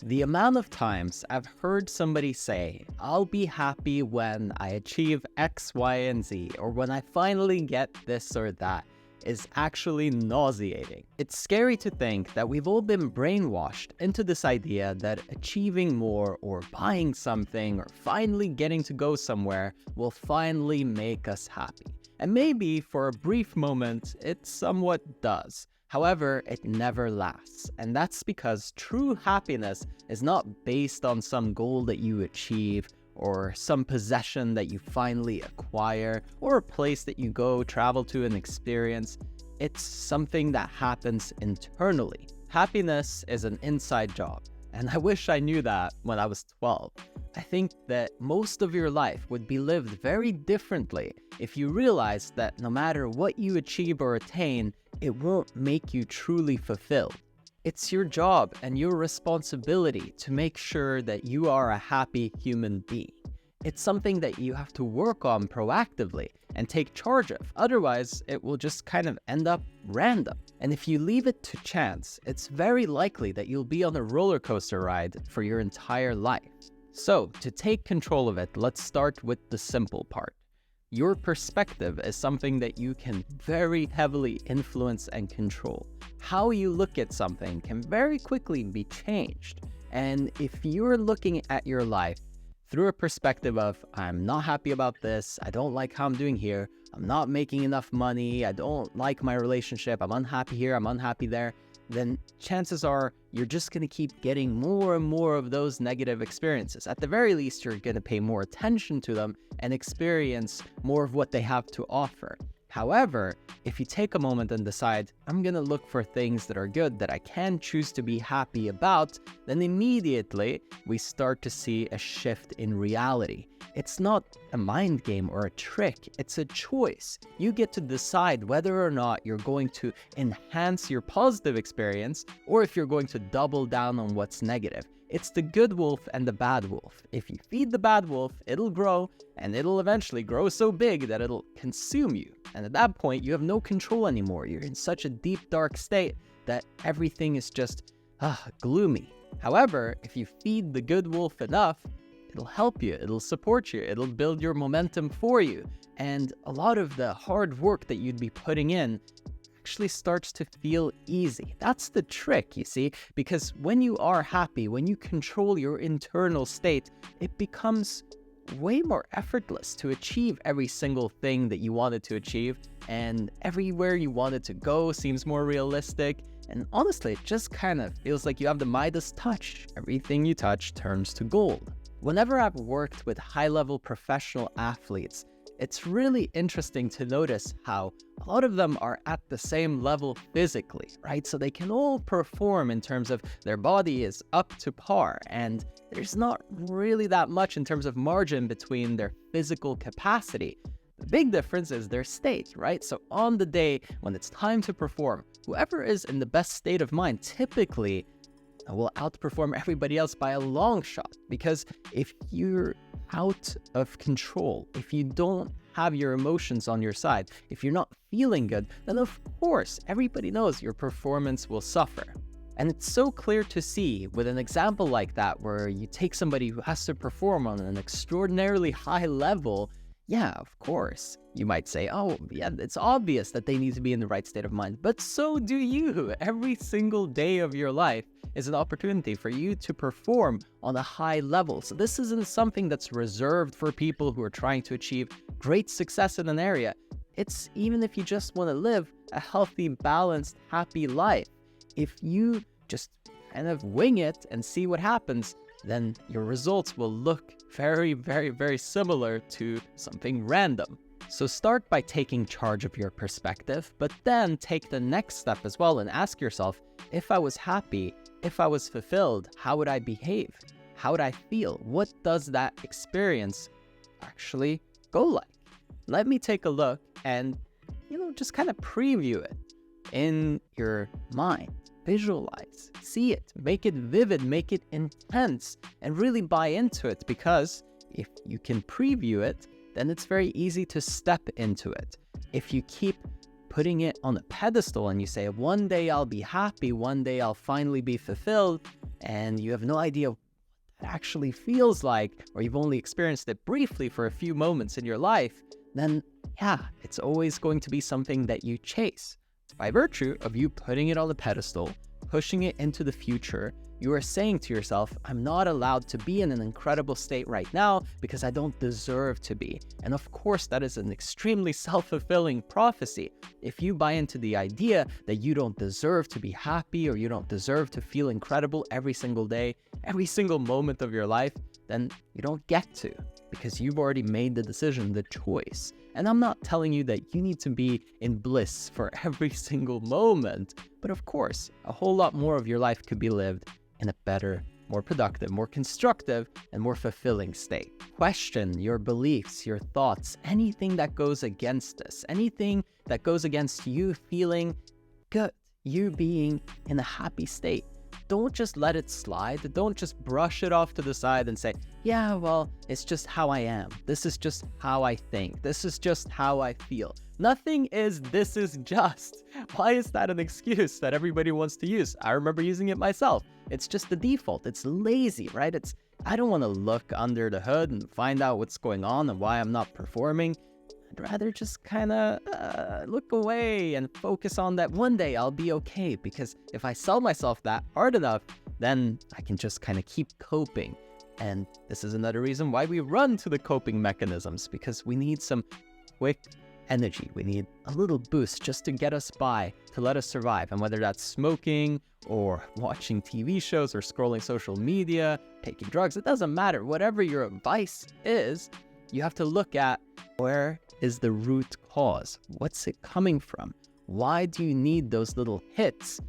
The amount of times I've heard somebody say, I'll be happy when I achieve X, Y, and Z, or when I finally get this or that, is actually nauseating. It's scary to think that we've all been brainwashed into this idea that achieving more or buying something or finally getting to go somewhere will finally make us happy. And maybe for a brief moment, it somewhat does. However, it never lasts, and that's because true happiness is not based on some goal that you achieve, or some possession that you finally acquire, or a place that you go travel to and experience. It's something that happens internally. Happiness is an inside job, and I wish I knew that when I was 12. I think that most of your life would be lived very differently if you realized that no matter what you achieve or attain, it won't make you truly fulfilled. It's your job and your responsibility to make sure that you are a happy human being. It's something that you have to work on proactively and take charge of. Otherwise, it will just kind of end up random. And if you leave it to chance, it's very likely that you'll be on a roller coaster ride for your entire life. So, to take control of it, let's start with the simple part. Your perspective is something that you can very heavily influence and control. How you look at something can very quickly be changed. And if you're looking at your life through a perspective of, I'm not happy about this, I don't like how I'm doing here, I'm not making enough money, I don't like my relationship, I'm unhappy here, I'm unhappy there, then chances are you're just going to keep getting more and more of those negative experiences. At the very least, you're going to pay more attention to them and experience more of what they have to offer. However, if you take a moment and decide, I'm going to look for things that are good that I can choose to be happy about, then immediately we start to see a shift in reality. It's not a mind game or a trick, it's a choice. You get to decide whether or not you're going to enhance your positive experience or if you're going to double down on what's negative. It's the good wolf and the bad wolf. If you feed the bad wolf, it'll grow, and it'll eventually grow so big that it'll consume you. And at that point, you have no control anymore. You're in such a deep, dark state that everything is just gloomy. However, if you feed the good wolf enough, it'll help you, it'll support you, it'll build your momentum for you. And a lot of the hard work that you'd be putting in actually starts to feel easy. That's the trick, you see, because when you are happy, when you control your internal state, it becomes way more effortless to achieve every single thing that you wanted to achieve, and everywhere you wanted to go seems more realistic. And honestly, it just kind of feels like you have the Midas touch. Everything you touch turns to gold. Whenever I've worked with high-level professional athletes, it's really interesting to notice how a lot of them are at the same level physically, right? So they can all perform in terms of their body is up to par, and there's not really that much in terms of margin between their physical capacity. The big difference is their state, right? So on the day when it's time to perform, whoever is in the best state of mind typically will outperform everybody else by a long shot. Because if you're out of control, if you don't have your emotions on your side, if you're not feeling good, then of course everybody knows your performance will suffer. And it's so clear to see with an example like that, where you take somebody who has to perform on an extraordinarily high level. Yeah, of course, you might say, oh, yeah, it's obvious that they need to be in the right state of mind. But so do you. Every single day of your life is an opportunity for you to perform on a high level. So this isn't something that's reserved for people who are trying to achieve great success in an area. It's even if you just want to live a healthy, balanced, happy life. If you just kind of wing it and see what happens, then your results will look very, very, very similar to something random. So start by taking charge of your perspective, but then take the next step as well and ask yourself, if I was happy, if I was fulfilled, how would I behave? How would I feel? What does that experience actually go like? Let me take a look and, just kind of preview it in your mind. Visualize, see it, make it vivid, make it intense, and really buy into it, because if you can preview it, then it's very easy to step into it. If you keep putting it on a pedestal and you say, one day I'll be happy, one day I'll finally be fulfilled, and you have no idea what it actually feels like, or you've only experienced it briefly for a few moments in your life, then yeah, it's always going to be something that you chase. By virtue of you putting it on the pedestal, pushing it into the future, you are saying to yourself, I'm not allowed to be in an incredible state right now because I don't deserve to be. And of course, that is an extremely self-fulfilling prophecy. If you buy into the idea that you don't deserve to be happy or you don't deserve to feel incredible every single day, every single moment of your life, then you don't get to, because you've already made the decision, the choice. And I'm not telling you that you need to be in bliss for every single moment, but of course, a whole lot more of your life could be lived in a better, more productive, more constructive, and more fulfilling state. Question your beliefs, your thoughts, anything that goes against this, anything that goes against you feeling good, you being in a happy state. Don't just let it slide. Don't just brush it off to the side and say, yeah, well, it's just how I am. This is just how I think. This is just how I feel. Nothing is this is just. Why is that an excuse that everybody wants to use? I remember using it myself. It's just the default. It's lazy, right? I don't want to look under the hood and find out what's going on and why I'm not performing. I'd rather just kind of look away and focus on that one day I'll be okay, because if I sell myself that hard enough, then I can just kind of keep coping. And this is another reason why we run to the coping mechanisms, because we need some quick energy. We need a little boost just to get us by, to let us survive. And whether that's smoking or watching TV shows or scrolling social media, taking drugs, it doesn't matter. Whatever your vice is, you have to look at, where is the root cause? What's it coming from? Why do you need those little hits?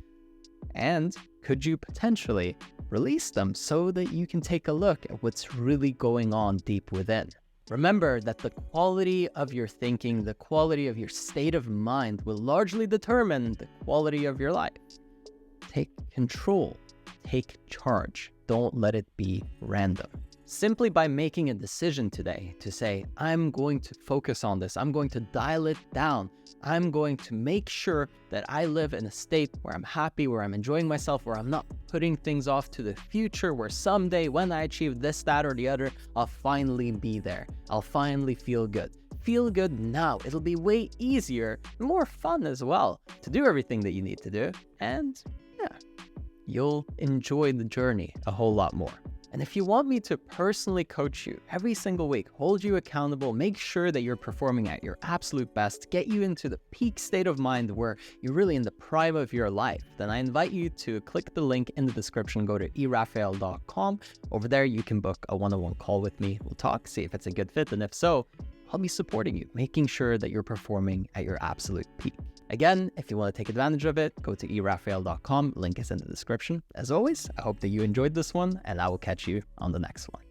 And could you potentially release them so that you can take a look at what's really going on deep within? Remember that the quality of your thinking, the quality of your state of mind will largely determine the quality of your life. Take control, take charge. Don't let it be random. Simply by making a decision today to say, I'm going to focus on this, I'm going to dial it down, I'm going to make sure that I live in a state where I'm happy, where I'm enjoying myself, where I'm not putting things off to the future, where someday when I achieve this, that, or the other, I'll finally be there. I'll finally feel good. Feel good now. It'll be way easier, more fun as well, to do everything that you need to do. And yeah, you'll enjoy the journey a whole lot more. And if you want me to personally coach you every single week, hold you accountable, make sure that you're performing at your absolute best, get you into the peak state of mind where you're really in the prime of your life, then I invite you to click the link in the description, go to erafael.com. Over there, you can book a one-on-one call with me. We'll talk, see if it's a good fit, and if so, I'll be supporting you, making sure that you're performing at your absolute peak. Again, if you want to take advantage of it, go to erafael.com. Link is in the description. As always, I hope that you enjoyed this one, and I will catch you on the next one.